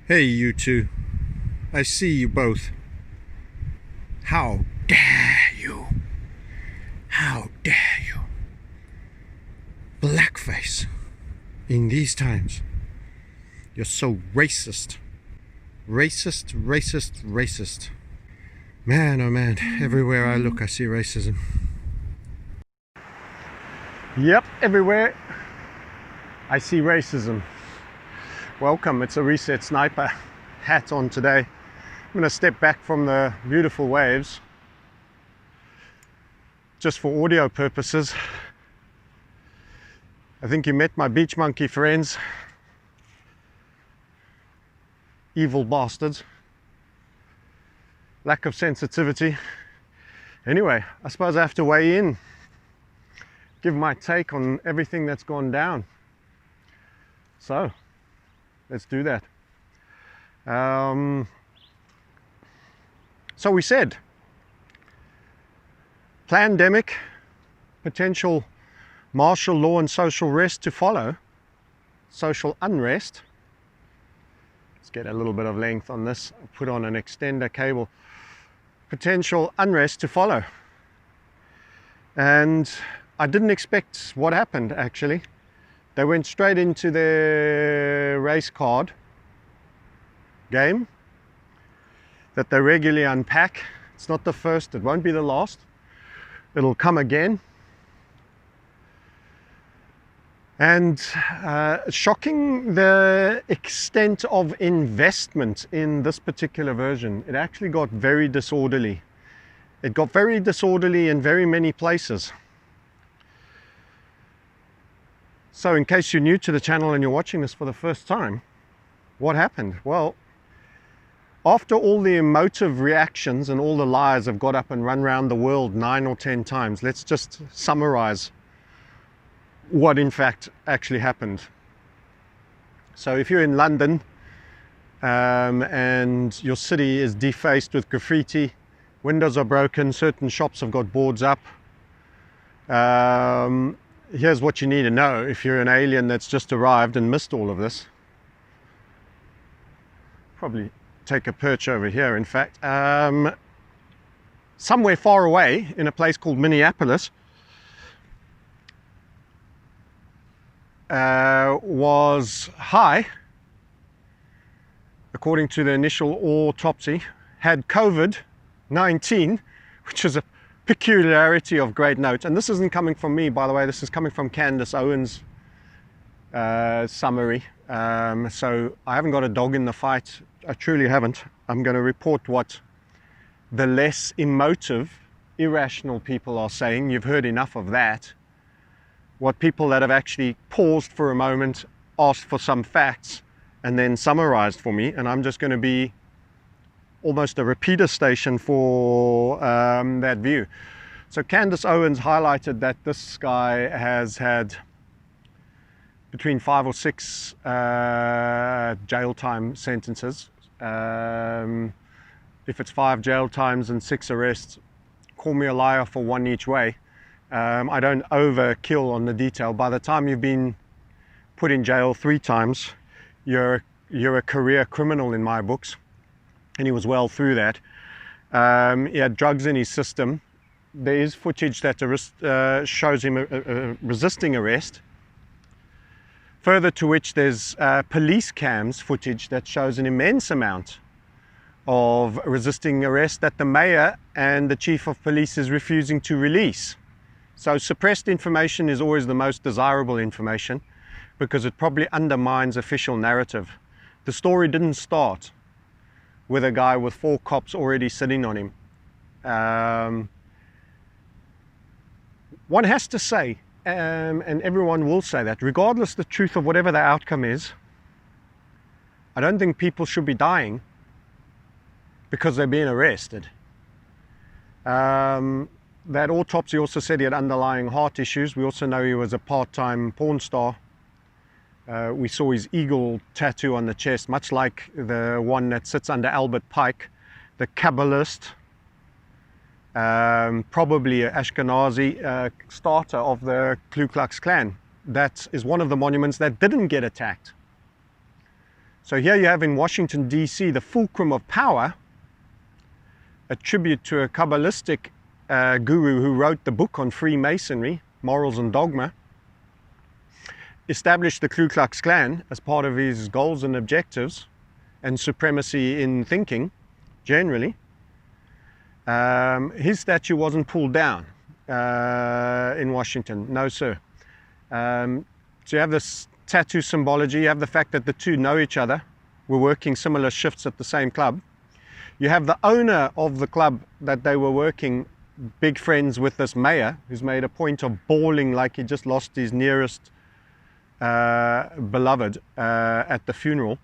Hey, you two. I see you both. How dare you? How dare you? Blackface. In these times. You're so racist. Racist, racist, racist. Man, oh man, everywhere I look I see racism. Yep, everywhere I see racism. Welcome, it's a Reset Sniper hat on today. I'm going to step back from the beautiful waves just for audio purposes. I think you met my beach monkey friends. Evil bastards. Lack of sensitivity. Anyway, I suppose I have to weigh in, give my take on everything that's gone down. So let's do that. So we said, pandemic, potential martial law and social rest to follow, social unrest. Let's get a little bit of length on this, put on an extender cable. Potential unrest to follow. And I didn't expect what happened actually. They went straight into their race card game that they regularly unpack. It's not the first, it won't be the last. It'll come again. And shocking the extent of investment in this particular version. It actually got very disorderly. It got very disorderly in very many places. So in case you're new to the channel and you're watching this for the first time, what happened? Well, after all the emotive reactions and all the lies have got up and run around the world 9 or 10 times, let's just summarize what in fact actually happened. So if you're in London and your city is defaced with graffiti, windows are broken, certain shops have got boards up, here's what you need to know if you're an alien that's just arrived and missed all of this. Probably take a perch over here, in fact. Somewhere far away in a place called Minneapolis was high, according to the initial autopsy, had COVID-19, which is a peculiarity of great note. And this isn't coming from me, by the way, this is coming from Candace Owens' summary. So I haven't got a dog in the fight, I truly haven't. I'm going to report what the less emotive, irrational people are saying. You've heard enough of that. What people that have actually paused for a moment, asked for some facts, and then summarized for me, and I'm just going to be almost a repeater station for that view. So Candace Owens highlighted that this guy has had between 5 or 6 jail time sentences. If it's 5 jail times and 6 arrests, call me a liar for one each way. I don't overkill on the detail. By the time you've been put in jail 3 times, you're a career criminal in my books. And he was well through that. He had drugs in his system. There is footage that shows him resisting arrest. Further to which there's police cams footage that shows an immense amount of resisting arrest that the mayor and the chief of police is refusing to release. So suppressed information is always the most desirable information because it probably undermines official narrative. The story didn't start with a guy with 4 cops already sitting on him. One has to say, and everyone will say that, regardless the truth of whatever the outcome is, I don't think people should be dying because they're being arrested. That autopsy also said he had underlying heart issues. We also know he was a part-time porn star. We saw his eagle tattoo on the chest, much like the one that sits under Albert Pike, the Kabbalist, probably an Ashkenazi starter of the Ku Klux Klan. That is one of the monuments that didn't get attacked. So here you have in Washington, D.C., the fulcrum of power, a tribute to a Kabbalistic guru who wrote the book on Freemasonry, Morals and Dogma, established the Ku Klux Klan as part of his goals and objectives and supremacy in thinking, generally. His statue wasn't pulled down in Washington, no sir. So you have this tattoo symbology, you have the fact that the two know each other, were working similar shifts at the same club. You have the owner of the club that they were working, big friends with this mayor, who's made a point of bawling like he just lost his nearest beloved at the funeral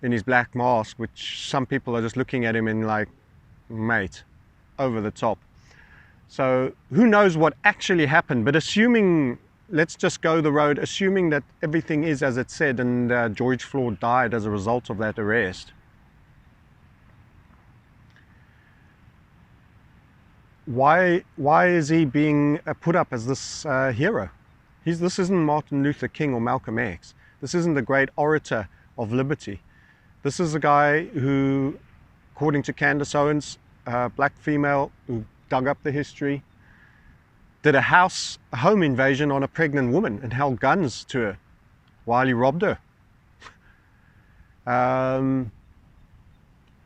in his black mask, which some people are just looking at him in like, mate, over the top. So who knows what actually happened, but assuming, let's just go the road, assuming that everything is as it said and George Floyd died as a result of that arrest. Why is he being put up as this hero? This isn't Martin Luther King or Malcolm X. This isn't the great orator of liberty. This is a guy who, according to Candace Owens, black female who dug up the history, did a home invasion on a pregnant woman and held guns to her while he robbed her.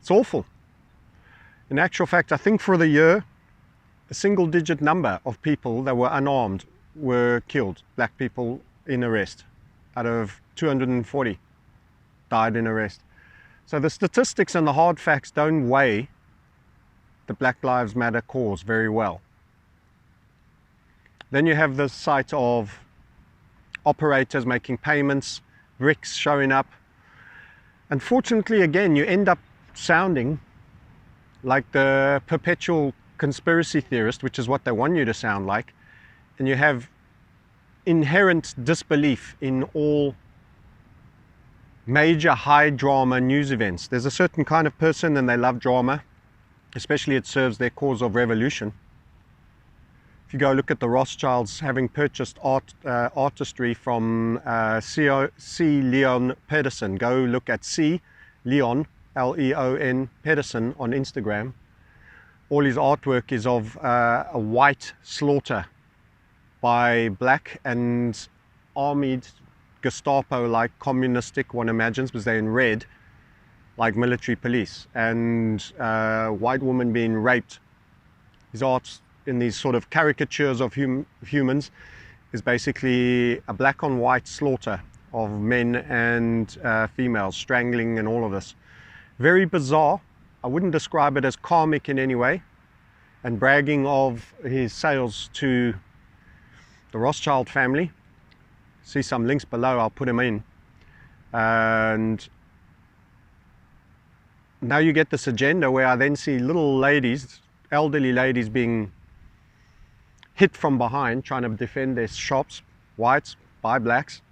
It's awful. In actual fact, I think for the year, a single-digit number of people that were unarmed were killed, black people in arrest. Out of 240 died in arrest. So the statistics and the hard facts don't weigh the Black Lives Matter cause very well. Then you have the sight of operators making payments, bricks showing up. Unfortunately, again, you end up sounding like the perpetual conspiracy theorist, which is what they want you to sound like, and you have inherent disbelief in all major high drama news events. There's a certain kind of person and they love drama, especially it serves their cause of revolution. If you go look at the Rothschilds having purchased artistry from C. Leon Pedersen, go look at C. Leon, L-E-O-N, Pedersen on Instagram. All his artwork is of a white slaughter by black and armied Gestapo-like communistic, one imagines, because they're in red, like military police, and white woman being raped. His art in these sort of caricatures of humans is basically a black on white slaughter of men and females, strangling and all of this. Very bizarre. I wouldn't describe it as karmic in any way, and bragging of his sales to the Rothschild family. See some links below, I'll put them in. And now you get this agenda where I then see little ladies, elderly ladies, being hit from behind, trying to defend their shops, whites by blacks.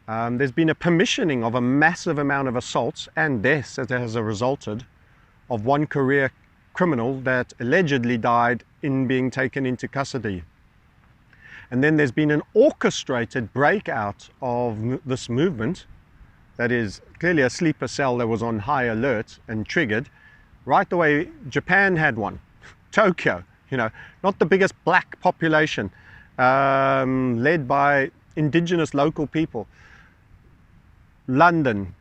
There's been a permissioning of a massive amount of assaults and deaths that has resulted of one career criminal that allegedly died in being taken into custody. And then there's been an orchestrated breakout of this movement that is clearly a sleeper cell that was on high alert and triggered right the way Japan had one. Tokyo, you know, not the biggest black population, led by indigenous local people. London,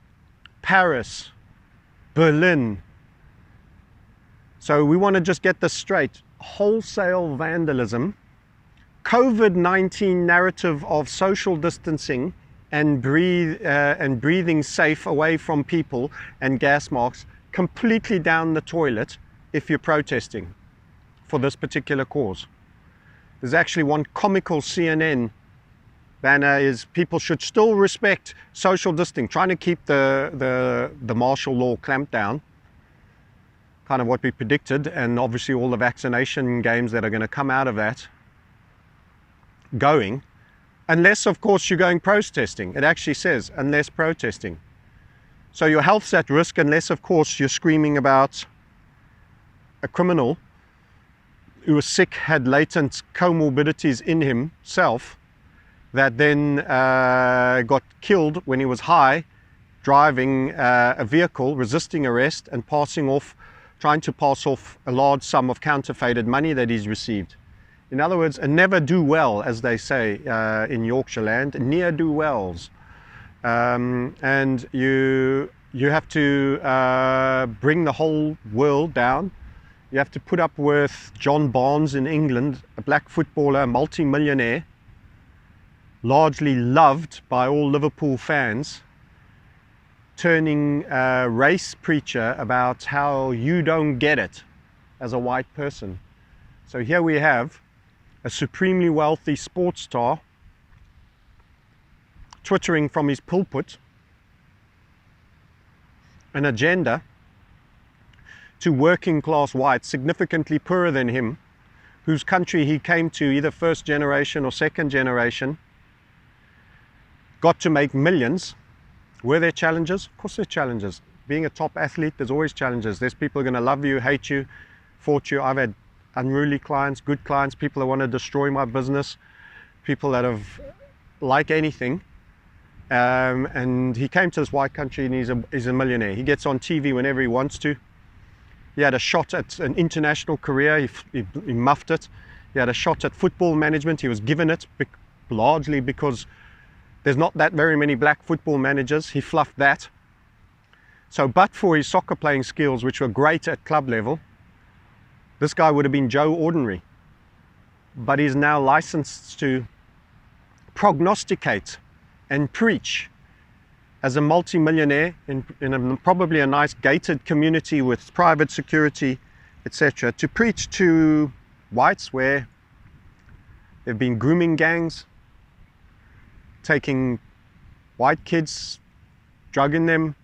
Paris, Berlin. So we want to just get this straight. Wholesale vandalism, COVID-19 narrative of social distancing and breathing safe away from people and gas masks completely down the toilet if you're protesting for this particular cause. There's actually one comical CNN banner is people should still respect social distancing, trying to keep the martial law clamped down, kind of what we predicted, and obviously all the vaccination games that are going to come out of that going, unless of course you're going protesting. It actually says unless protesting. So your health's at risk unless of course you're screaming about a criminal who was sick, had latent comorbidities in himself, that then got killed when he was high driving a vehicle, resisting arrest and trying to pass off a large sum of counterfeited money that he's received. In other words, a never do well, as they say in Yorkshire land, near do wells. And you have to bring the whole world down. You have to put up with John Barnes in England, a black footballer, a multi-millionaire, largely loved by all Liverpool fans, turning a race preacher about how you don't get it as a white person. So here we have a supremely wealthy sports star twittering from his pulpit an agenda to working class whites significantly poorer than him, whose country he came to either first generation or second generation, got to make millions. Were there challenges? Of course there's challenges. Being a top athlete, there's always challenges. There's people who are going to love you, hate you, fault you. I've had unruly clients, good clients, people that want to destroy my business, people that have like anything. And he came to this white country and he's a millionaire. He gets on TV whenever he wants to. He had a shot at an international career, he muffed it. He had a shot at football management, he was given it largely because there's not that very many black football managers. He fluffed that. So but for his soccer playing skills, which were great at club level, this guy would have been Joe Ordinary. But he's now licensed to prognosticate and preach as a multi-millionaire in probably a nice gated community with private security, etc., to preach to whites where there have been grooming gangs, taking white kids, drugging them,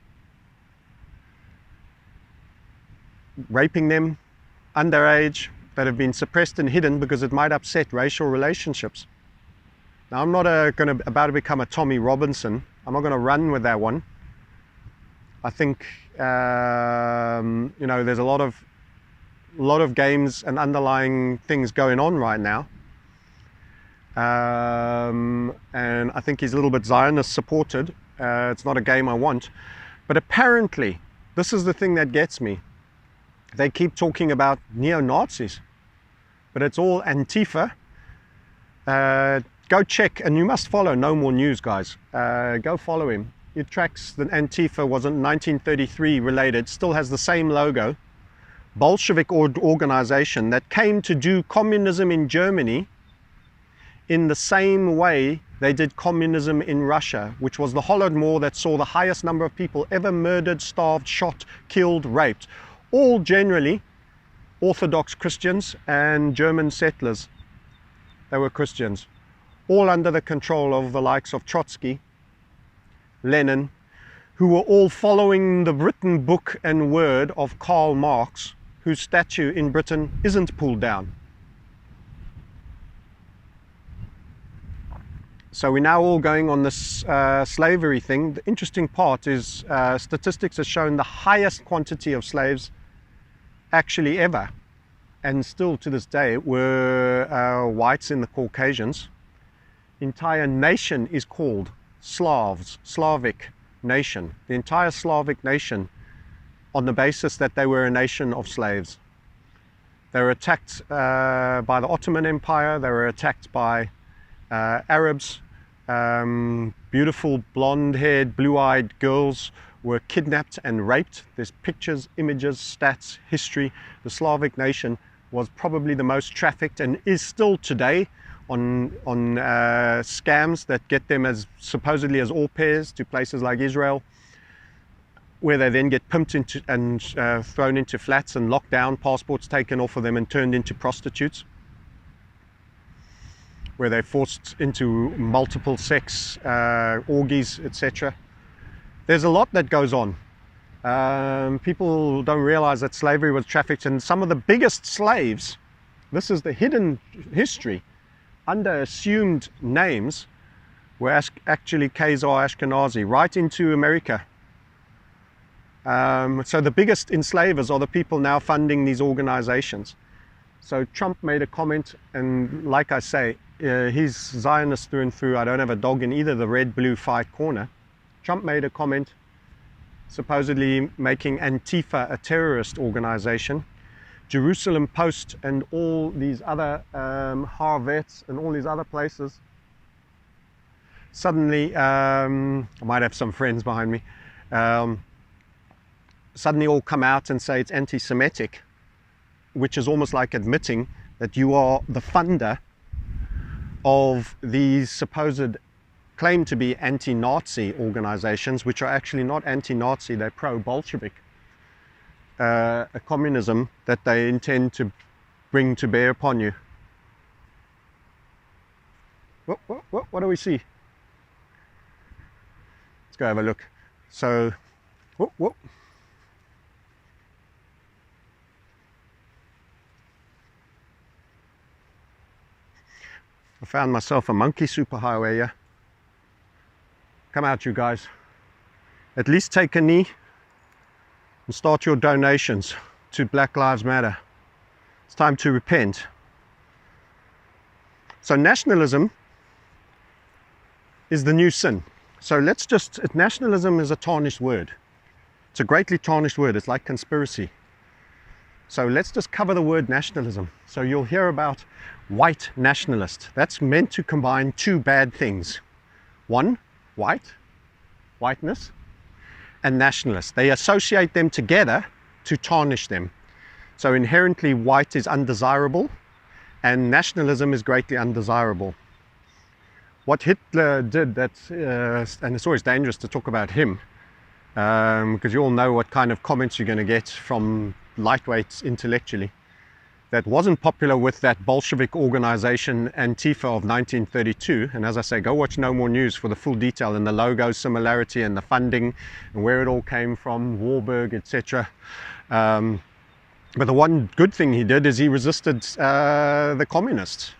raping them, underage, that have been suppressed and hidden because it might upset racial relationships. Now, I'm not about to become a Tommy Robinson. I'm not going to run with that one. I think you know, there's a lot of games and underlying things going on right now, and I think he's a little bit Zionist supported. It's not a game I want, but apparently this is the thing that gets me. They keep talking about neo-Nazis, but it's all Antifa. Go check, and you must follow No More News, guys. Go follow him. It tracks that Antifa wasn't 1933 related, still has the same logo. Bolshevik organization that came to do communism in Germany in the same way they did communism in Russia, which was the Holodomor that saw the highest number of people ever murdered, starved, shot, killed, raped. All generally Orthodox Christians and German settlers. They were Christians. All under the control of the likes of Trotsky, Lenin, who were all following the written book and word of Karl Marx, whose statue in Britain isn't pulled down. So we're now all going on this slavery thing. The interesting part is statistics have shown the highest quantity of slaves actually ever, and still to this day, were whites in the Caucasians. Entire nation is called Slavs, Slavic nation. The entire Slavic nation, on the basis that they were a nation of slaves. They were attacked by the Ottoman Empire. They were attacked by Arabs. Beautiful blonde-haired, blue-eyed girls were kidnapped and raped. There's pictures, images, stats, history. The Slavic nation was probably the most trafficked and is still today on scams that get them as supposedly as au pairs to places like Israel, where they then get pimped into and thrown into flats and locked down, passports taken off of them and turned into prostitutes, where they're forced into multiple sex orgies, etc. There's a lot that goes on. People don't realize that slavery was trafficked, and some of the biggest slaves, this is the hidden history, under assumed names, were actually Khazar Ashkenazi, right into America. So the biggest enslavers are the people now funding these organizations. So Trump made a comment, and like I say, he's Zionist through and through. I don't have a dog in either the red-blue fight corner. Trump made a comment supposedly making Antifa a terrorist organization. Jerusalem Post and all these other H1te and all these other places. Suddenly, I might have some friends behind me, suddenly all come out and say it's anti-Semitic, which is almost like admitting that you are the funder of these supposed claim to be anti-Nazi organizations, which are actually not anti-Nazi, they're pro-Bolshevik. A communism that they intend to bring to bear upon you. What do we see? Let's go have a look. So, I found myself a monkey superhighway here. Come out, you guys. At least take a knee and start your donations to Black Lives Matter. It's time to repent. So nationalism is the new sin. So nationalism is a tarnished word. It's a greatly tarnished word. It's like conspiracy. So let's just cover the word nationalism. So you'll hear about white nationalist. That's meant to combine two bad things. One, whiteness, and nationalist. They associate them together to tarnish them. So inherently white is undesirable and nationalism is greatly undesirable. What Hitler did, and it's always dangerous to talk about him, because you all know what kind of comments you're going to get from lightweights intellectually. That wasn't popular with that Bolshevik organization Antifa of 1932. And as I say, go watch No More News for the full detail and the logo similarity and the funding and where it all came from, Warburg, etc. But the one good thing he did is he resisted the communists.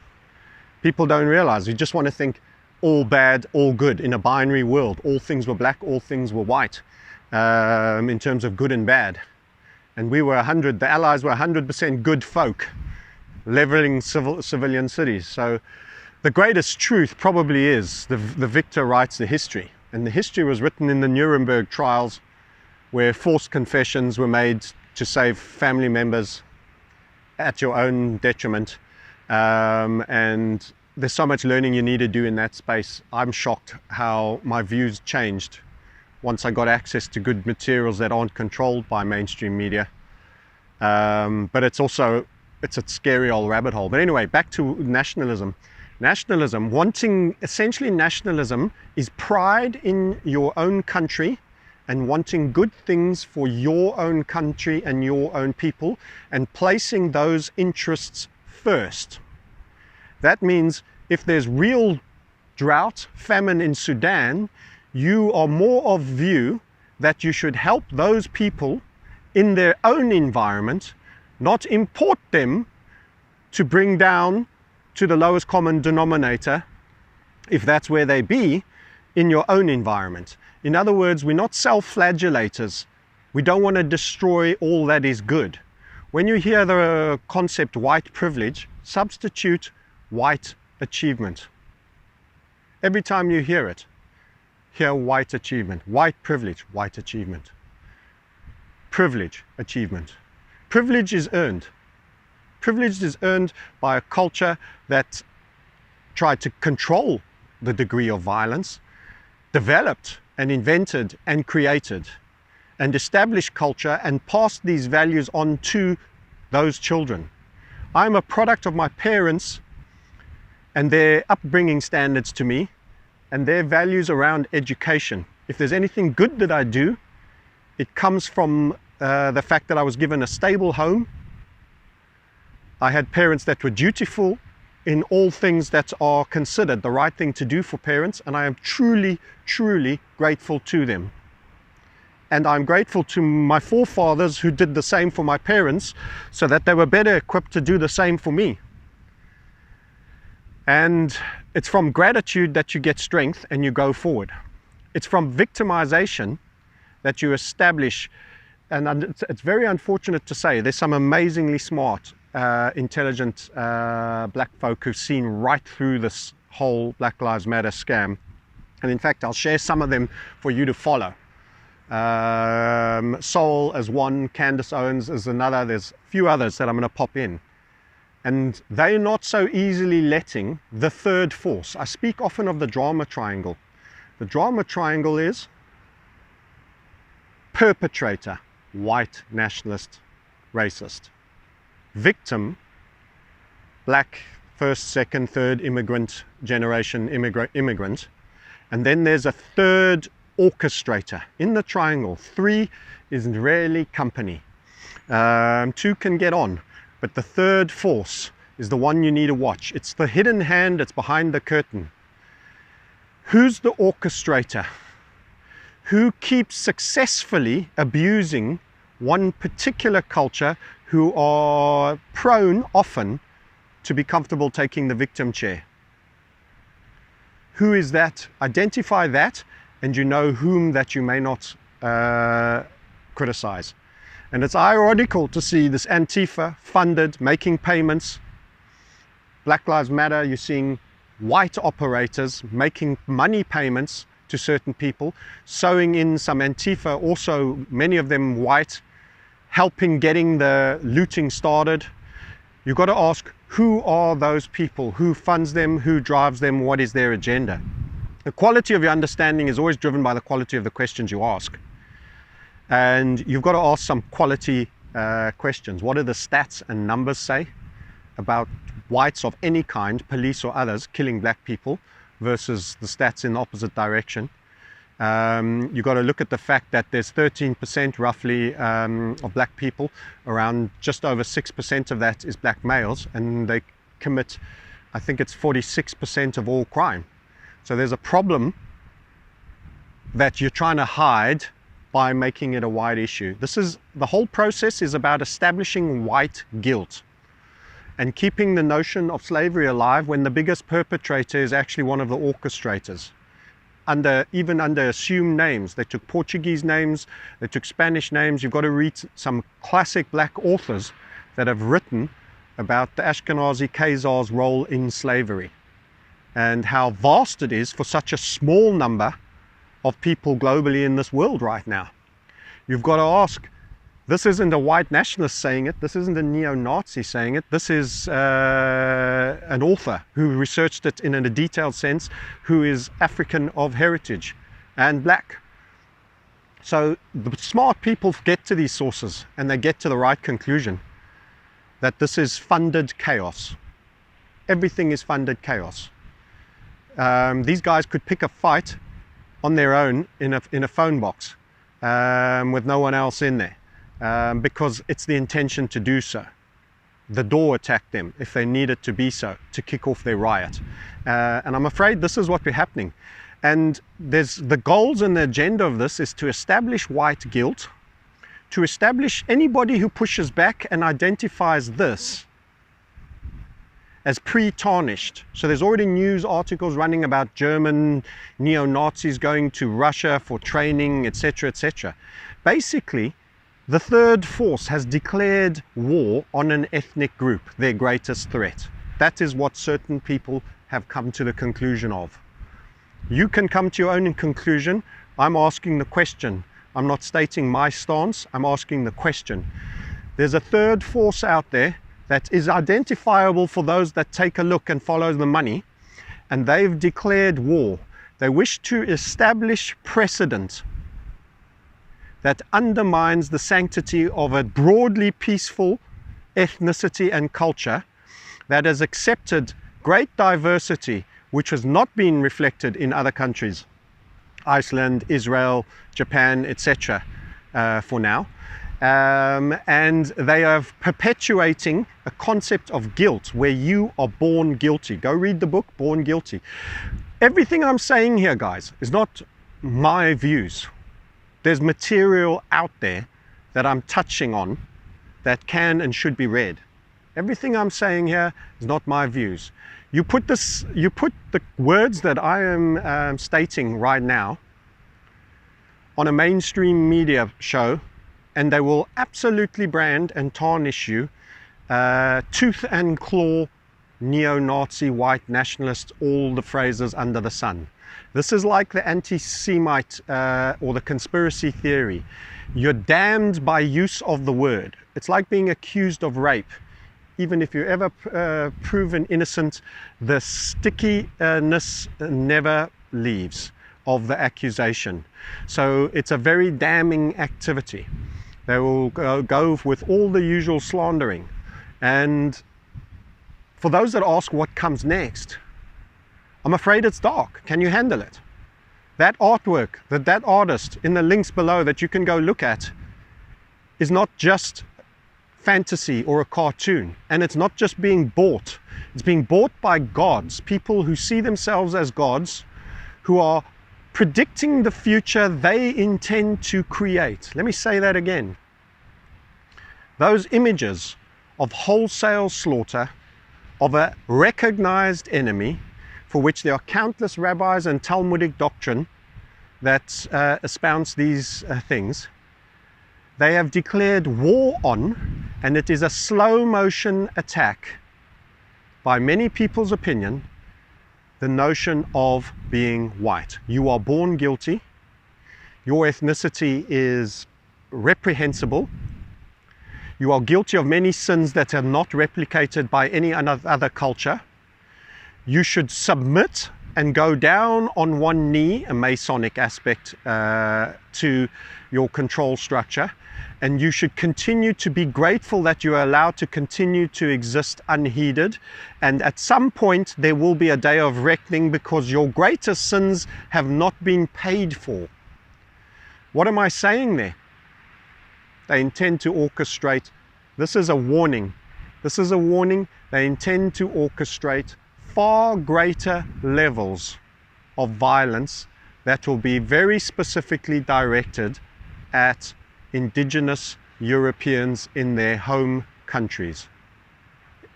People don't realize, you just want to think all bad, all good in a binary world. All things were black, all things were white in terms of good and bad. And we were the Allies were 100% good folk, leveling civilian cities. So the greatest truth probably is the victor writes the history. And the history was written in the Nuremberg trials, where forced confessions were made to save family members at your own detriment. And there's so much learning you need to do in that space. I'm shocked how my views changed once I got access to good materials that aren't controlled by mainstream media. But it's a scary old rabbit hole. But anyway, back to nationalism. Essentially nationalism is pride in your own country and wanting good things for your own country and your own people and placing those interests first. That means if there's real drought, famine in Sudan, you are more of view that you should help those people in their own environment, not import them to bring down to the lowest common denominator, if that's where they be, in your own environment. In other words, we're not self-flagellators. We don't want to destroy all that is good. When you hear the concept white privilege, substitute white achievement. Every time you hear it, hear white achievement, white privilege, white achievement. Privilege, achievement. Privilege is earned. Privilege is earned by a culture that tried to control the degree of violence, developed and invented and created, and established culture and passed these values on to those children. I'm a product of my parents and their upbringing standards to me, and their values around education. If there's anything good that I do, it comes from the fact that I was given a stable home. I had parents that were dutiful in all things that are considered the right thing to do for parents, and I am truly, truly grateful to them. And I'm grateful to my forefathers who did the same for my parents so that they were better equipped to do the same for me. And it's from gratitude that you get strength and you go forward. It's from victimization that you establish, and it's very unfortunate to say, there's some amazingly smart, intelligent black folk who've seen right through this whole Black Lives Matter scam. And in fact, I'll share some of them for you to follow. Soul as one, Candace Owens as another. There's a few others that I'm going to pop in. And they're not so easily letting the third force. I speak often of the drama triangle. The drama triangle is perpetrator, white, nationalist, racist. Victim, black, first, second, third immigrant generation immigrant. And then there's a third orchestrator in the triangle. 3 is rarely company. 2 can get on. But the third force is the one you need to watch. It's the hidden hand that's behind the curtain. Who's the orchestrator? Who keeps successfully abusing one particular culture, who are prone often to be comfortable taking the victim chair? Who is that? Identify that, and you know whom that you may not criticize. And it's ironical to see this Antifa funded, making payments. Black Lives Matter, you're seeing white operators making money payments to certain people, sewing in some Antifa, also many of them white, helping getting the looting started. You've got to ask, who are those people? Who funds them? Who drives them? What is their agenda? The quality of your understanding is always driven by the quality of the questions you ask. And you've got to ask some quality questions. What do the stats and numbers say about whites of any kind, police or others, killing black people versus the stats in the opposite direction? You've got to look at the fact that there's 13% roughly of black people, around just over 6% of that is black males, and they commit, I think it's 46% of all crime. So there's a problem that you're trying to hide by making it a white issue. The whole process is about establishing white guilt and keeping the notion of slavery alive when the biggest perpetrator is actually one of the orchestrators. Even under assumed names. They took Portuguese names, they took Spanish names. You've got to read some classic black authors that have written about the Ashkenazi Khazars' role in slavery and how vast it is for such a small number of people globally in this world right now. You've got to ask, this isn't a white nationalist saying it, this isn't a neo-Nazi saying it, this is an author who researched it in a detailed sense, who is African of heritage and black. So the smart people get to these sources and they get to the right conclusion that this is funded chaos. Everything is funded chaos. These guys could pick a fight on their own in a phone box with no one else in there because it's the intention to do so. The door attacked them if they needed to be so, to kick off their riot. And I'm afraid this is what we're happening. And there's the goals and the agenda of this is to establish white guilt, to establish anybody who pushes back and identifies this as pre-tarnished. So there's already news articles running about German neo-Nazis going to Russia for training, etc., etc. Basically, the third force has declared war on an ethnic group, their greatest threat. That is what certain people have come to the conclusion of. You can come to your own conclusion. I'm asking the question. I'm not stating my stance, I'm asking the question. There's a third force out there that is identifiable for those that take a look and follow the money, and they've declared war. They wish to establish precedent that undermines the sanctity of a broadly peaceful ethnicity and culture that has accepted great diversity, which has not been reflected in other countries, Iceland, Israel, Japan, etc. For now. And they are perpetuating a concept of guilt where you are born guilty. Go read the book, Born Guilty. Everything I'm saying here, guys, is not my views. There's material out there that I'm touching on that can and should be read. Everything I'm saying here is not my views. You put the words that I am stating right now on a mainstream media show, and they will absolutely brand and tarnish you tooth and claw, neo-Nazi, white nationalist, all the phrases under the sun. This is like the anti-Semite or the conspiracy theory. You're damned by use of the word. It's like being accused of rape. Even if you're ever proven innocent, the stickiness never leaves of the accusation. So it's a very damning activity. They will go with all the usual slandering. And for those that ask what comes next, I'm afraid it's dark. Can you handle it? That artwork, that artist in the links below that you can go look at is not just fantasy or a cartoon. And it's not just being bought. It's being bought by gods, people who see themselves as gods, who are predicting the future they intend to create. Let me say that again. Those images of wholesale slaughter of a recognized enemy, for which there are countless rabbis and Talmudic doctrine that espouse these things, they have declared war on, and it is a slow motion attack, by many people's opinion, the notion of being white. You are born guilty. Your ethnicity is reprehensible. You are guilty of many sins that are not replicated by any other culture. You should submit and go down on one knee, a Masonic aspect to your control structure. And you should continue to be grateful that you are allowed to continue to exist unheeded. And at some point, there will be a day of reckoning because your greatest sins have not been paid for. What am I saying there? They intend to orchestrate. This is a warning. This is a warning. They intend to orchestrate far greater levels of violence that will be very specifically directed at indigenous Europeans in their home countries.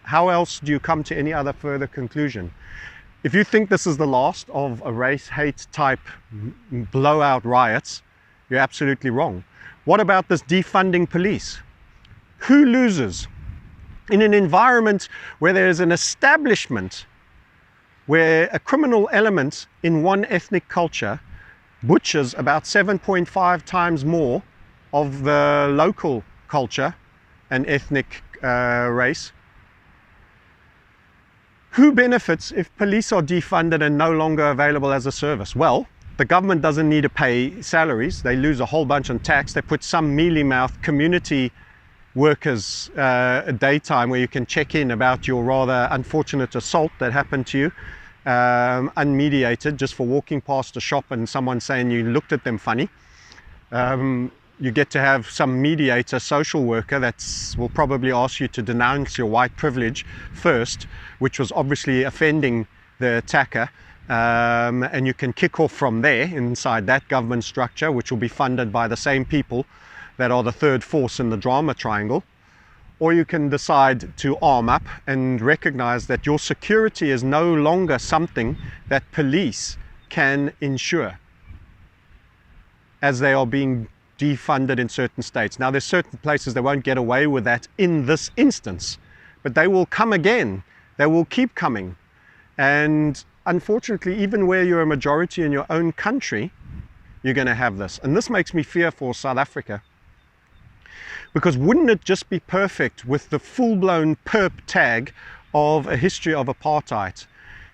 How else do you come to any other further conclusion? If you think this is the last of a race hate type blowout riots, you're absolutely wrong. What about this defunding police? Who loses? In an environment where there is an establishment where a criminal element in one ethnic culture butchers about 7.5 times more of the local culture and ethnic race. Who benefits if police are defunded and no longer available as a service? Well, the government doesn't need to pay salaries. They lose a whole bunch on tax. They put some mealy-mouthed community workers a daytime where you can check in about your rather unfortunate assault that happened to you, unmediated, just for walking past a shop and someone saying you looked at them funny. You get to have some mediator, social worker that will probably ask you to denounce your white privilege first, which was obviously offending the attacker. And you can kick off from there inside that government structure, which will be funded by the same people that are the third force in the drama triangle. Or you can decide to arm up and recognize that your security is no longer something that police can ensure, as they are being defunded in certain states. Now, there's certain places that won't get away with that in this instance, but they will come again. They will keep coming. And unfortunately, even where you're a majority in your own country, you're going to have this. And this makes me fear for South Africa. Because wouldn't it just be perfect with the full-blown perp tag of a history of apartheid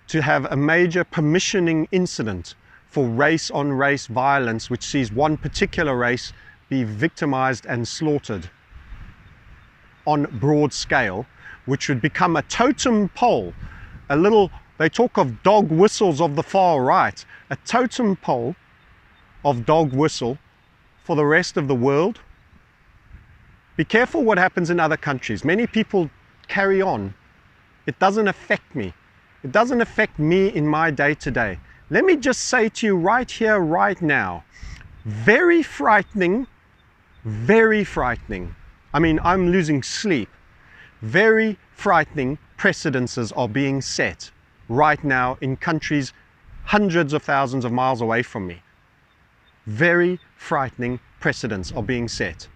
to have a major permissioning incident for race-on-race violence, which sees one particular race be victimized and slaughtered on broad scale, which would become a totem pole, a little, they talk of dog whistles of the far right, a totem pole of dog whistle for the rest of the world. Be careful what happens in other countries. Many people carry on. It doesn't affect me. It doesn't affect me in my day-to-day. Let me just say to you right here, right now, very frightening, very frightening. I mean, I'm losing sleep. Very frightening precedences are being set right now in countries hundreds of thousands of miles away from me. Very frightening precedents are being set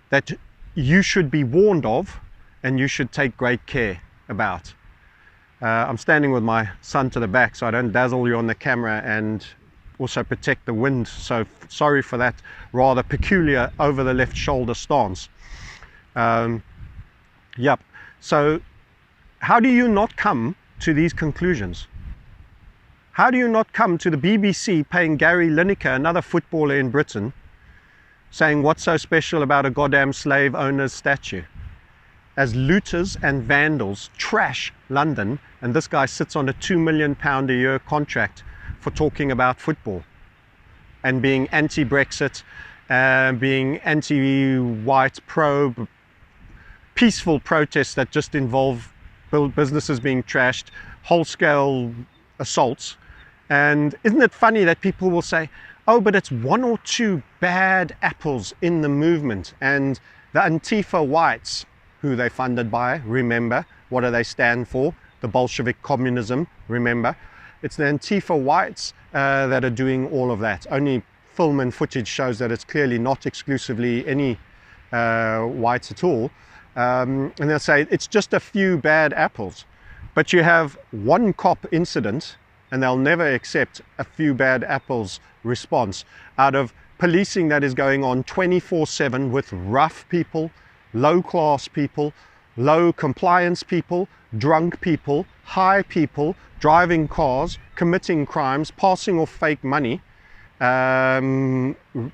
that you should be warned of and you should take great care about. I'm standing with my son to the back so I don't dazzle you on the camera and also protect the wind. So sorry for that rather peculiar over the left shoulder stance. Yep. So how do you not come to these conclusions? How do you not come to the BBC paying Gary Lineker, another footballer in Britain, saying what's so special about a goddamn slave owner's statue? As looters and vandals trash London, and this guy sits on a £2 million a year contract for talking about football and being anti-Brexit, being anti-white, peaceful protests that just involve businesses being trashed, whole-scale assaults. And isn't it funny that people will say, oh, but it's one or two bad apples in the movement, and the Antifa whites, who they're funded by, remember, what do they stand for? The Bolshevik communism, remember. It's the Antifa whites that are doing all of that. Only film and footage shows that it's clearly not exclusively any whites at all. And they'll say it's just a few bad apples. But you have one cop incident and they'll never accept a few bad apples response out of policing that is going on 24/7 with rough people, low class people, low compliance people, drunk people, high people, driving cars, committing crimes, passing off fake money,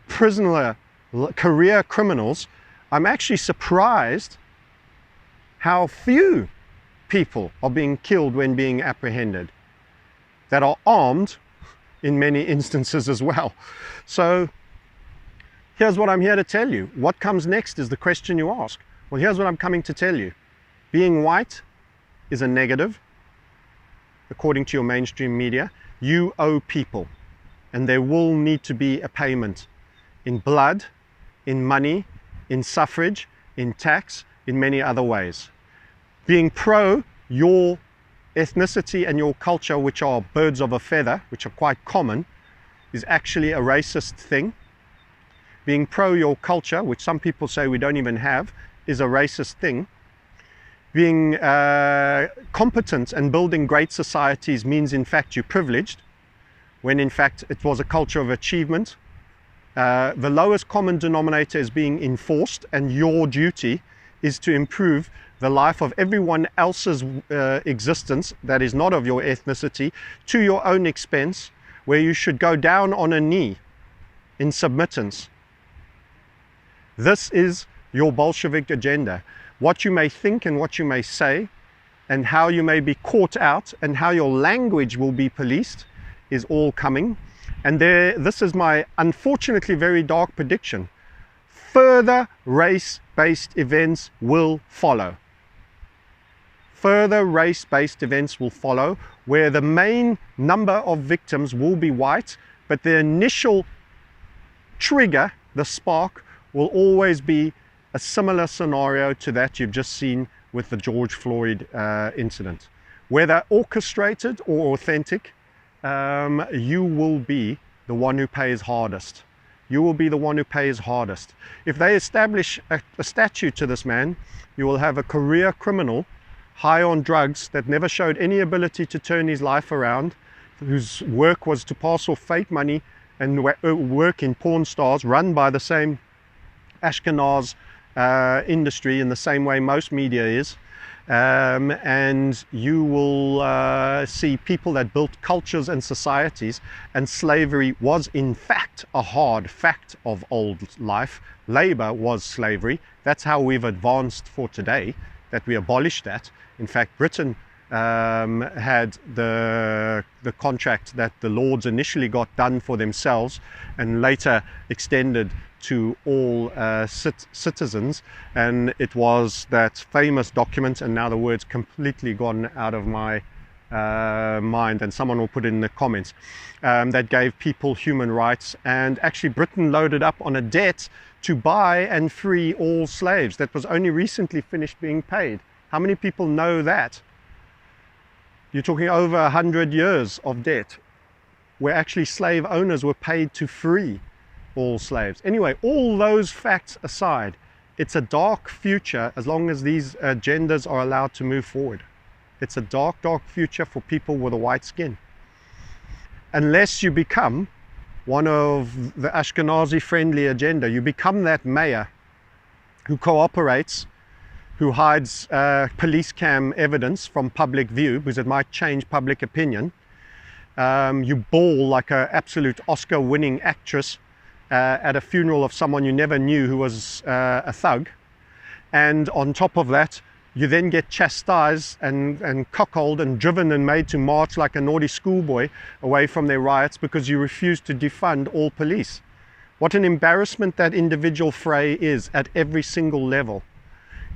prisoner, career criminals. I'm actually surprised how few people are being killed when being apprehended, that are armed in many instances as well. So here's what I'm here to tell you. What comes next is the question you ask. Well, here's what I'm coming to tell you. Being white is a negative, according to your mainstream media. You owe people, and there will need to be a payment in blood, in money, in suffrage, in tax, in many other ways. Being pro your ethnicity and your culture, which are birds of a feather, which are quite common, is actually a racist thing. Being pro your culture, which some people say we don't even have, is a racist thing. Being competent and building great societies means in fact you're privileged, when in fact it was a culture of achievement. The lowest common denominator is being enforced, and your duty is to improve the life of everyone else's existence that is not of your ethnicity to your own expense, where you should go down on a knee in submittance. This is your Bolshevik agenda. What you may think and what you may say, and how you may be caught out, and how your language will be policed, is all coming. And this is my unfortunately very dark prediction. Further race-based events will follow. Further race-based events will follow, where the main number of victims will be white, but the initial trigger, the spark, will always be a similar scenario to that you've just seen with the George Floyd incident. Whether orchestrated or authentic, you will be the one who pays hardest. You will be the one who pays hardest. If they establish a statue to this man, you will have a career criminal high on drugs that never showed any ability to turn his life around, whose work was to pass off fake money and work in porn stars run by the same Ashkenaz industry in the same way most media is. And you will see people that built cultures and societies, and slavery was in fact a hard fact of old life. Labor was slavery. That's how we've advanced for today, that we abolished that. In fact, Britain had the contract that the Lords initially got done for themselves and later extended to all citizens, and it was that famous document, and now the word's completely gone out of my mind, and someone will put it in the comments, that gave people human rights. And actually Britain loaded up on a debt to buy and free all slaves that was only recently finished being paid. How many people know that? You're talking over 100 years of debt, where actually slave owners were paid to free all slaves. Anyway, all those facts aside, it's a dark future as long as these agendas are allowed to move forward. It's a dark, dark future for people with a white skin. Unless you become one of the Ashkenazi-friendly agenda, you become that mayor who cooperates, who hides police cam evidence from public view because it might change public opinion. You bawl like an absolute Oscar-winning actress at a funeral of someone you never knew who was a thug. And on top of that, you then get chastised and cuckolded and driven and made to march like a naughty schoolboy away from their riots because you refuse to defund all police. What an embarrassment that individual fray is at every single level.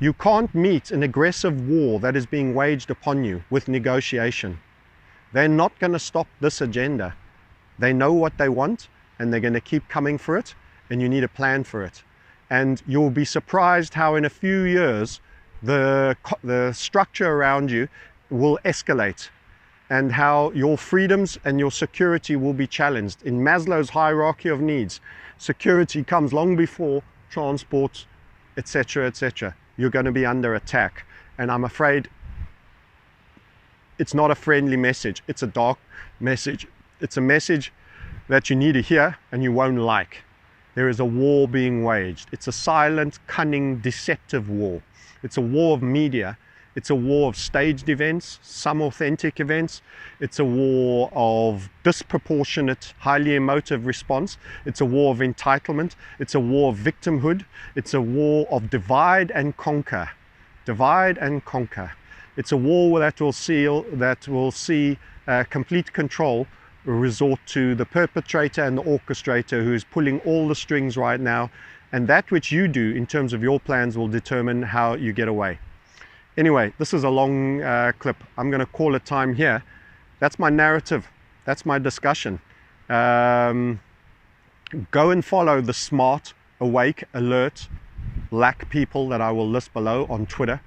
You can't meet an aggressive war that is being waged upon you with negotiation. They're not going to stop this agenda. They know what they want and they're going to keep coming for it, and you need a plan for it. And you'll be surprised how in a few years the structure around you will escalate and how your freedoms and your security will be challenged. In Maslow's hierarchy of needs, security comes long before transport, etc., etc. You're going to be under attack. And I'm afraid it's not a friendly message. It's a dark message. It's a message that you need to hear and you won't like. There is a war being waged. It's a silent, cunning, deceptive war. It's a war of media. It's a war of staged events, some authentic events. It's a war of disproportionate, highly emotive response. It's a war of entitlement. It's a war of victimhood. It's a war of divide and conquer. Divide and conquer. It's a war that will see complete control resort to the perpetrator and the orchestrator who is pulling all the strings right now. And that which you do in terms of your plans will determine how you get away. Anyway, this is a long clip. I'm going to call it time here. That's my narrative. That's my discussion. Go and follow the smart, awake, alert, black people that I will list below on Twitter.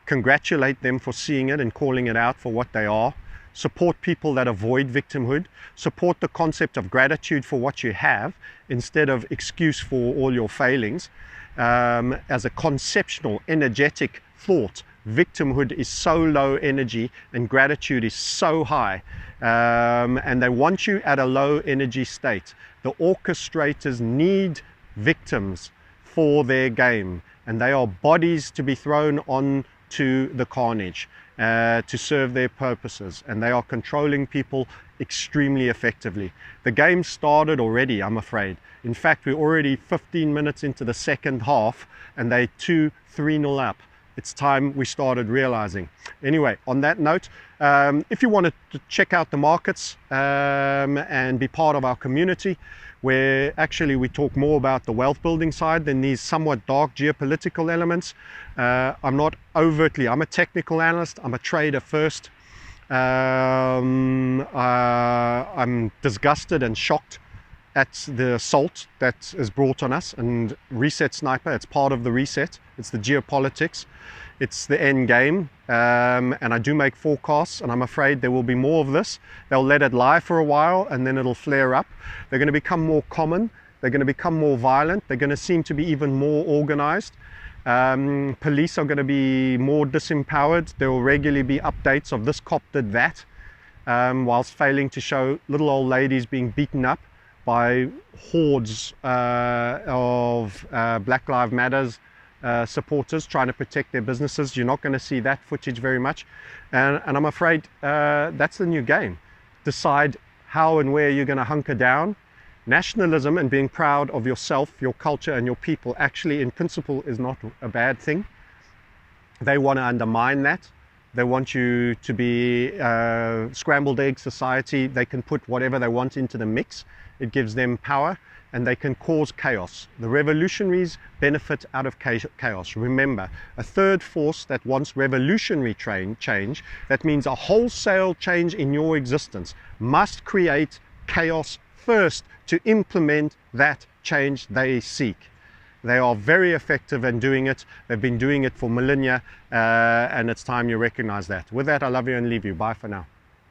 Congratulate them for seeing it and calling it out for what they are. Support people that avoid victimhood. Support the concept of gratitude for what you have instead of excuse for all your failings. As a conceptual, energetic thought, victimhood is so low energy and gratitude is so high. And they want you at a low energy state. The orchestrators need victims for their game, and they are bodies to be thrown on to the carnage to serve their purposes, and they are controlling people extremely effectively. The game started already, I'm afraid. In fact, we're already 15 minutes into the second half and they're 2-3-0 up. It's time we started realizing. Anyway, on that note, if you want to check out the markets and be part of our community, where actually we talk more about the wealth building side than these somewhat dark geopolitical elements. I'm not overtly, I'm a technical analyst, I'm a trader first. I'm disgusted and shocked at the assault that is brought on us, and reset sniper, it's part of the reset, it's the geopolitics, it's the end game, and I do make forecasts, and I'm afraid there will be more of this. They'll let it lie for a while and then it'll flare up. They're going to become more common, they're going to become more violent, they're going to seem to be even more organized. Police are going to be more disempowered. There will regularly be updates of this cop did that, whilst failing to show little old ladies being beaten up by hordes of Black Lives Matters supporters trying to protect their businesses. You're not going to see that footage very much, and I'm afraid that's the new game. Decide how and where you're going to hunker down. Nationalism and being proud of yourself, your culture and your people actually in principle is not a bad thing. They want to undermine that. They want you to be scrambled egg society. They can put whatever they want into the mix. It gives them power and they can cause chaos. The revolutionaries benefit out of chaos. Remember, a third force that wants revolutionary change, that means a wholesale change in your existence, must create chaos first to implement that change they seek. They are very effective in doing it. They've been doing it for millennia, and it's time you recognize that. With that, I love you and leave you. Bye for now.